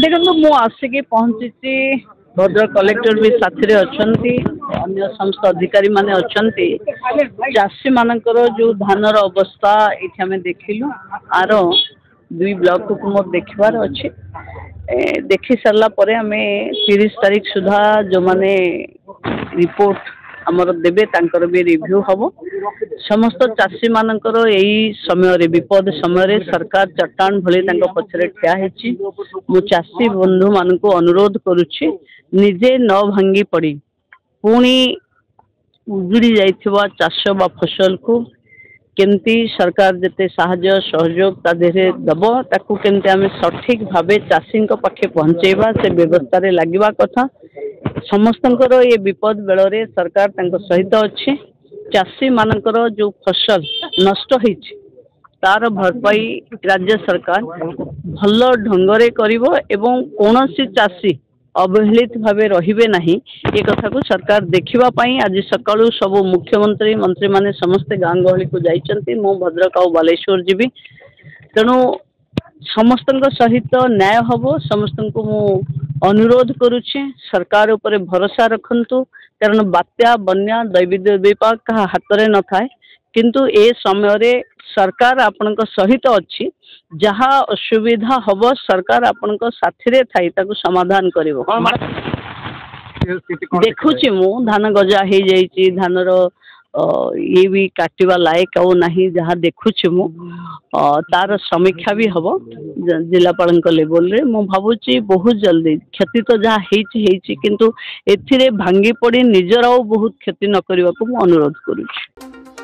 देखो मु आसिक पहुंची भद्रक कलेक्टर भी साथी अच्छी अन्य समस्त अधिकारी माने अच्छी चाषी मानकर जो धानर अवस्था ये आम देखिलु आर 2 ब्लॉक को मोर देखबार अच्छे देखी सारा पर आम 30 तारीख सुधा जो माने रिपोर्ट आमर देवे तांकर भी रिव्यू हम समस्त चाषी मानकर यही समय विपद समय सरकार चट्टान भली पछरे ठिया है मु चाषी बंधु मान को अनुरोध करुच्ची निजे न भांगी पड़ी पुणी उजुड़ी जाइथिबा चाष बा फसल को केमती सरकार जिते साहाय्य सहयोग ता देहरे दब ताकू केमती आम सठिक भावे चाषी पाखे पहुँचेबा से व्यवस्था रे लागिबा कथा समस्तंकर ये विपद बेलरे सरकार तांको सहित अच्छे चाषी मानकर जो फसल नष्ट होइछि तार भरपाई राज्य सरकार भल ढंगरे करिवो एवं कोनोसी चाषी अवहेलित भावे रहिबे नहीं ये कथा को सरकार देखिबा पई आज सकाळु सब मुख्यमंत्री मंत्री माने समस्त गां गहली को जाइचंती मो भद्रक और बालेश्वर जीवी तेणु समस्तंक सहित न्याय हबो समस्त को मु अनुरोध करुचे सरकार ऊपर भरोसा रखंतु कारण बात्या बन्या दैवी विपाक का हाथ में न थाए किंतु ए समय रे सरकार आपनक सहित अच्छी जहाँ असुविधा हब सरकार आपनक साथी रे थाई ताकू समाधान करिवो देखुची मु धान गजा हो जाइए धानर ये भी काटिबा लायक आउ नहीं जहाँ देखुची मु तार समीक्षा भी हम जिलापाल लेवल रे मु भावुची बहुत जल्दी क्षति तो जहाँ हेची किंतु एथिरे भांगी पड़ी निजर आउ बहुत क्षति न करने को मु अनुरोध करुची।